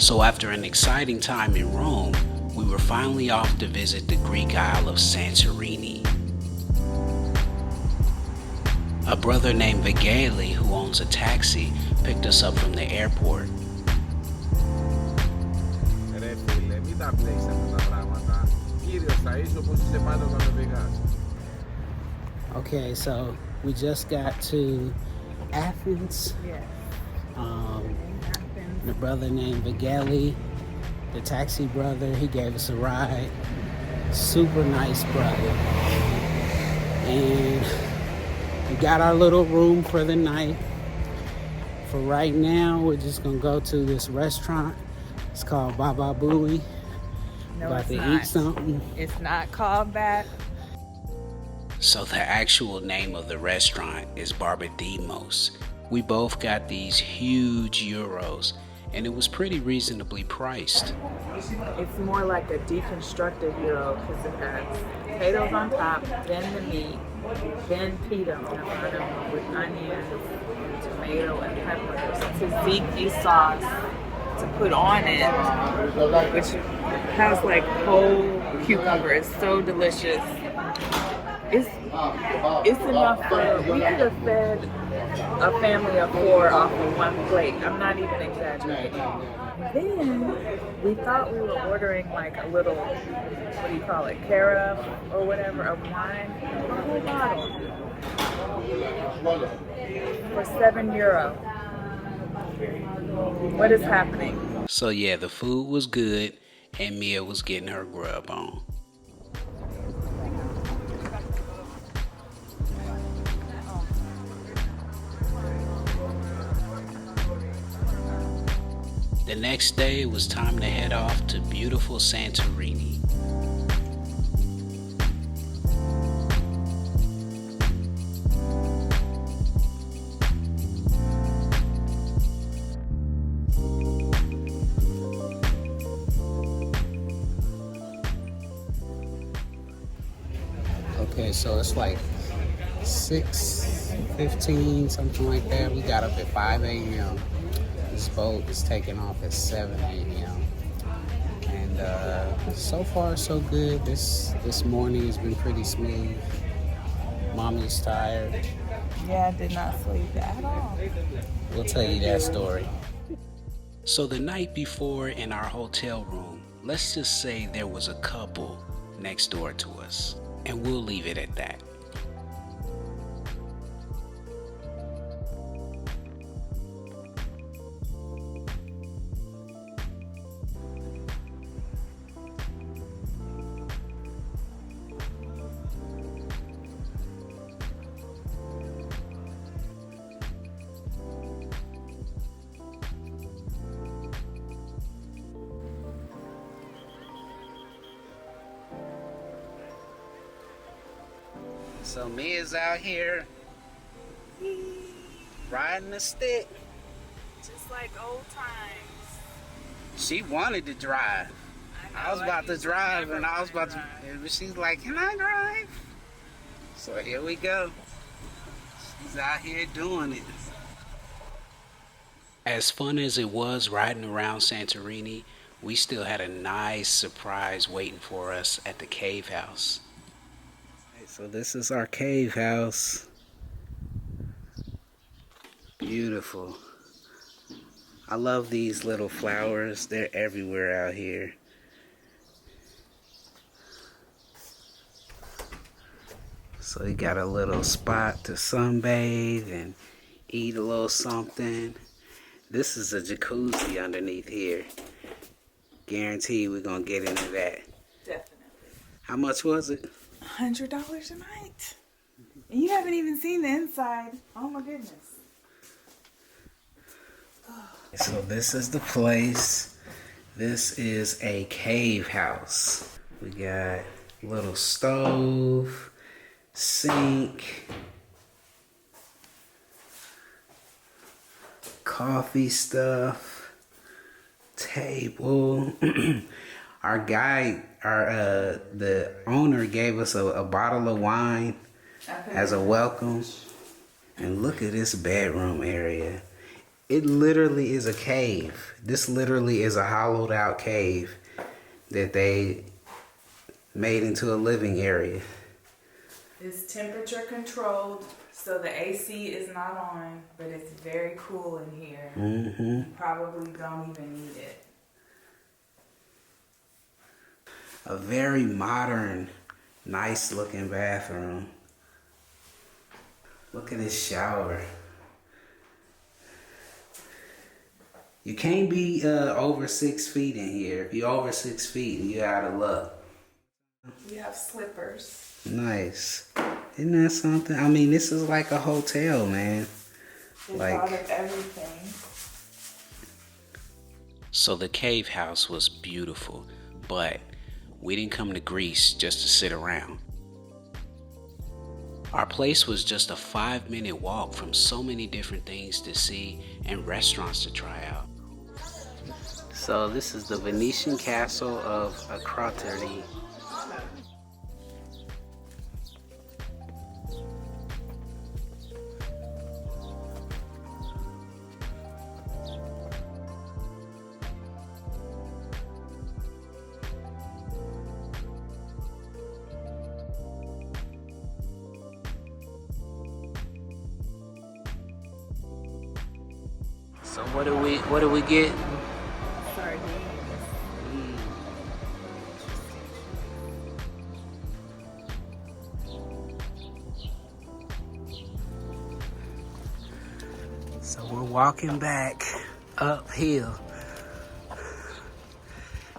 So after an exciting time in Rome, we were finally off to visit the Greek Isle of Santorini. A brother named Vigeli, who owns a taxi, picked us up from the airport. Okay, so we just got to Athens. Yes. The brother named Vigeli, the taxi brother, he gave us a ride. Super nice brother. And we got our little room for the night. For right now, we're just gonna go to this restaurant. It's called Baba Booey. No, About it's to not. eat something. It's not called that. So the actual name of the restaurant is Barbadimos. We both got these huge gyros, and it was pretty reasonably priced. It's more like a deconstructed gyro because it has potatoes on top, then the meat, then pita on the bottom with onions, tomato, and peppers, tzatziki sauce to put on it, which has like whole cucumber. It's so delicious. It's enough for, we could have fed a family of 4 off of one plate. I'm not even exaggerating. Then we thought we were ordering like a little, what do you call it, carafe or whatever of wine, a whole bottle for €7. What is happening? So yeah, the food was good, and Mia was getting her grub on. The next day, it was time to head off to beautiful Santorini. Okay, so it's like 6:15, something like that. We got up at 5 a.m. This boat is taking off at 7 a.m. And so far so good. This morning has been pretty smooth. Mommy's tired. Yeah, I did not sleep at all. We'll tell you that story. So the night before in our hotel room, let's just say there was a couple next door to us, and we'll leave it at that. So Mia's out here riding the stick. Just like old times. She wanted to drive. I was about to drive, and I was about to. She's like, "Can I drive?" So here we go. She's out here doing it. As fun as it was riding around Santorini, we still had a nice surprise waiting for us at the cave house. So this is our cave house. Beautiful. I love these little flowers. They're everywhere out here. So you got a little spot to sunbathe and eat a little something. This is a jacuzzi underneath here. Guaranteed we're gonna get into that. Definitely. How much was it? $100 a night. And you haven't even seen the inside. Oh my goodness. So this is the place. This is a cave house. We got a little stove, sink, coffee stuff, table. Our guy, the owner gave us a bottle of wine as a welcome. And look at this bedroom area. It literally is a cave. This literally is a hollowed out cave that they made into a living area. It's temperature controlled, so the AC is not on, but it's very cool in here. You probably don't even need it. A very modern, nice looking bathroom. Look at this shower. You can't be over 6 feet in here. If you're over 6 feet, you're out of luck. You have slippers. Nice. Isn't that something? I mean, this is like a hotel, man. They Like, thought of everything. so the cave house was beautiful, but we didn't come to Greece just to sit around. Our place was just a 5-minute walk from so many different things to see and restaurants to try out. So this is the Venetian Castle of Acrotiri. So what do we get? Sardines. So we're walking back uphill.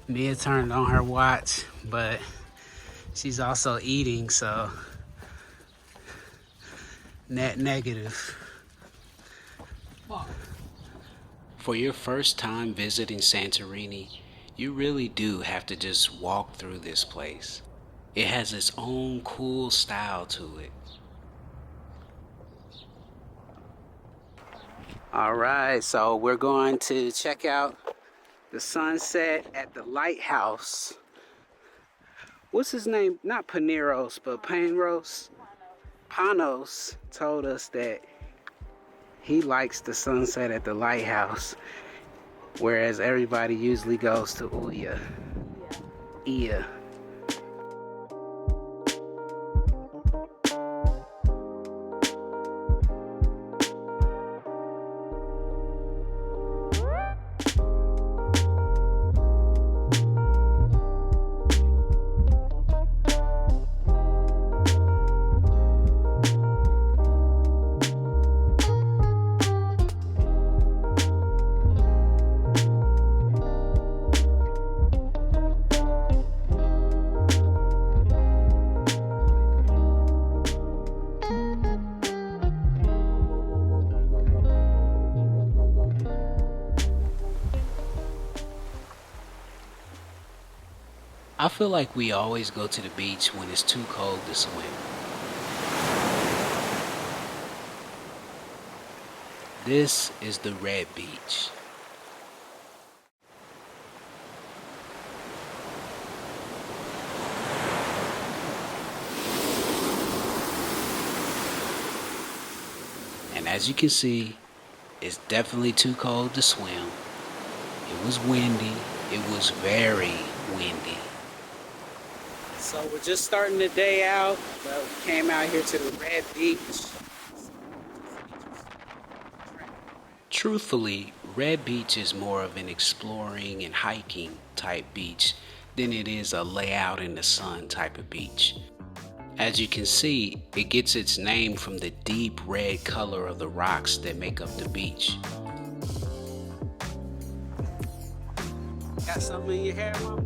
Mia turned on her watch, but she's also eating, so net negative. For your first time visiting Santorini, you really do have to just walk through this place. It has its own cool style to it. All right, so we're going to check out the sunset at the Lighthouse. What's his name? Not Paneros, but Panos. Panos told us that he likes the sunset at the Lighthouse, whereas everybody usually goes to Uya. Iya. I feel like we always go to the beach when it's too cold to swim. This is the Red Beach. And as you can see, it's definitely too cold to swim. It was windy. It was very windy. So we're just starting the day out, but we came out here to the Red Beach. Truthfully, Red Beach is more of an exploring and hiking type beach than it is a lay out in the sun type of beach. As you can see, it gets its name from the deep red color of the rocks that make up the beach. Got something in your hair, Mama?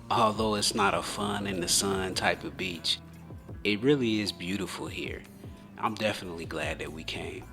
Although it's not a fun in the sun type of beach, it really is beautiful here. I'm definitely glad that we came.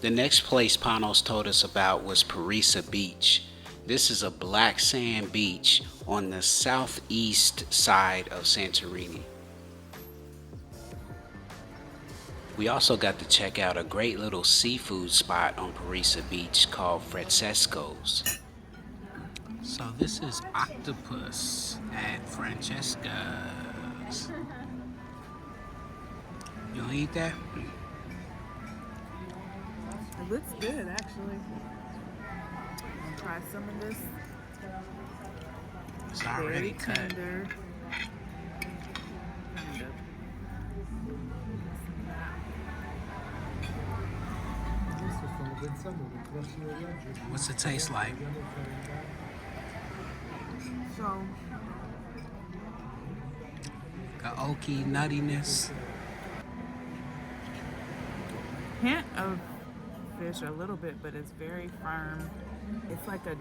The next place Panos told us about was Parisa Beach. This is a black sand beach on the southeast side of Santorini. We also got to check out a great little seafood spot on Parisa Beach called Francesco's. So this is octopus at Francesca's. You don't eat that? It looks good, actually. I'll try some of this. It's already cut. Tender. Kind of. What's it taste like? So, Got oaky nuttiness. hint of fish a little bit, but it's very firm. It's like a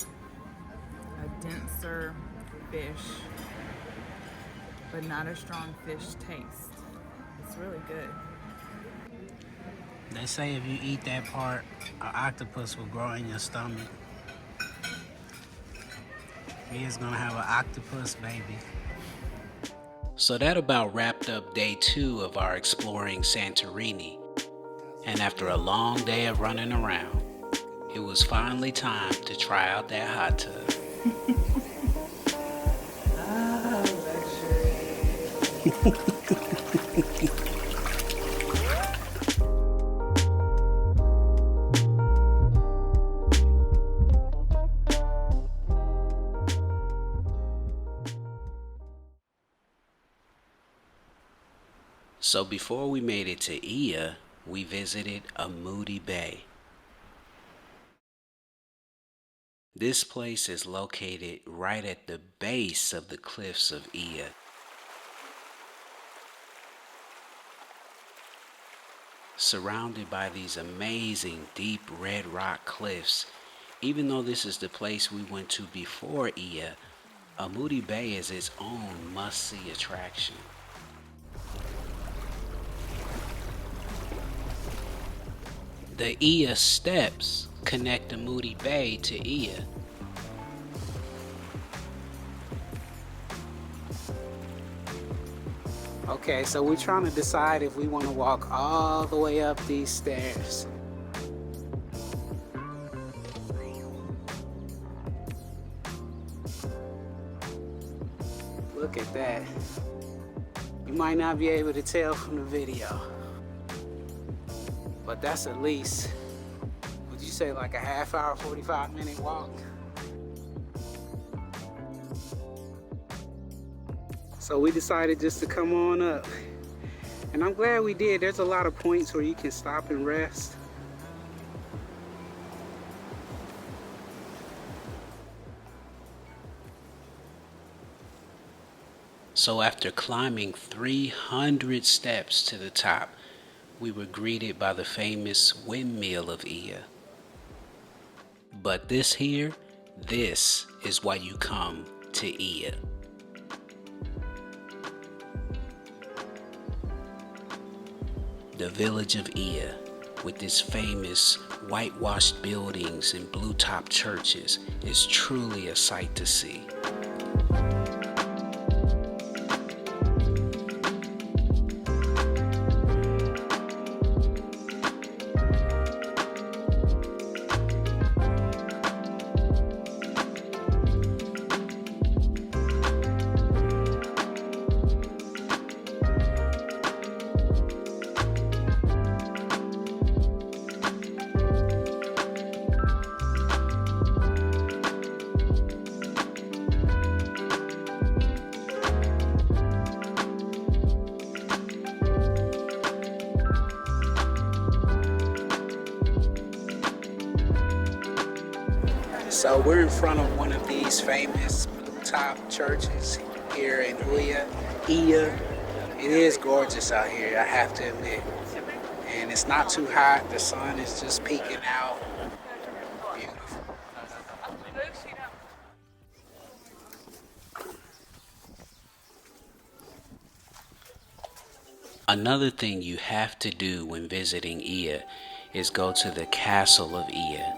denser fish, but not a strong fish taste. It's really good. They say if you eat that part, an octopus will grow in your stomach. He is gonna have an octopus baby. So that about wrapped up day 2 of our exploring Santorini. And after a long day of running around, it was finally time to try out that hot tub. So before we made it to Ia, we visited a Moody Bay. This place is located right at the base of the cliffs of Ia. Surrounded by these amazing deep red rock cliffs, even though this is the place we went to before Ia, a Moody Bay is its own must-see attraction. The Ia steps connect the Moody Bay to Ia. Okay, so we're trying to decide if we want to walk all the way up these stairs. Look at that. You might not be able to tell from the video, but that's at least, would you say, like a half hour, 45-minute walk? So we decided just to come on up. And I'm glad we did. There's a lot of points where you can stop and rest. So after climbing 300 steps to the top, we were greeted by the famous Windmill of Ia. But this is why you come to Ia. The village of Ia, with its famous whitewashed buildings and blue-top churches, is truly a sight to see. So we're in front of one of these famous blue-top churches here in Ia. It is gorgeous out here, I have to admit. And it's not too hot, the sun is just peeking out. Beautiful. Another thing you have to do when visiting Ia is go to the Castle of Ia.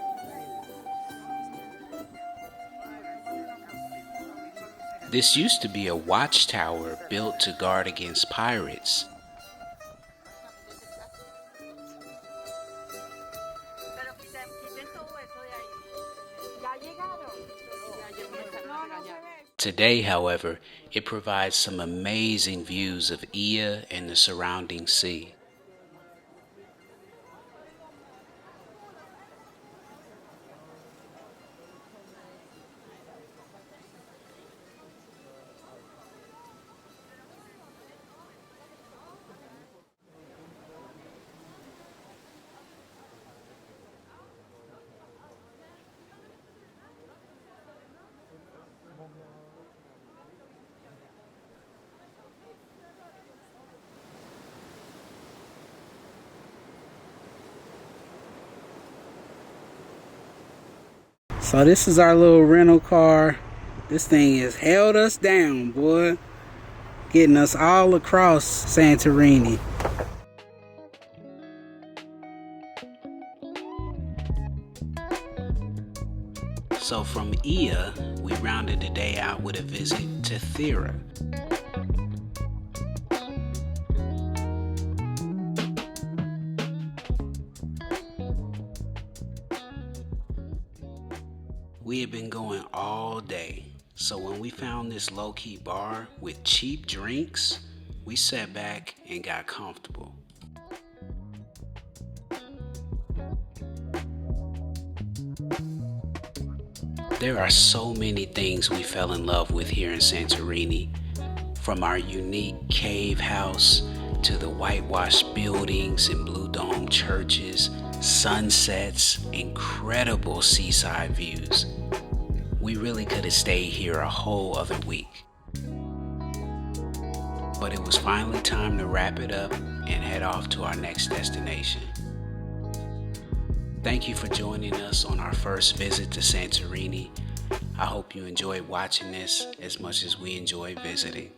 This used to be a watchtower built to guard against pirates. Today, however, it provides some amazing views of Ia and the surrounding sea. So this is our little rental car. This thing has held us down, boy. Getting us all across Santorini. So from Ia, we rounded the day out with a visit to Thira. We had been going all day, so when we found this low-key bar with cheap drinks, we sat back and got comfortable. There are so many things we fell in love with here in Santorini, from our unique cave house to the whitewashed buildings and blue dome churches, sunsets, incredible seaside views. We really could have stayed here a whole other week. But it was finally time to wrap it up and head off to our next destination. Thank you for joining us on our first visit to Santorini. I hope you enjoyed watching this as much as we enjoyed visiting.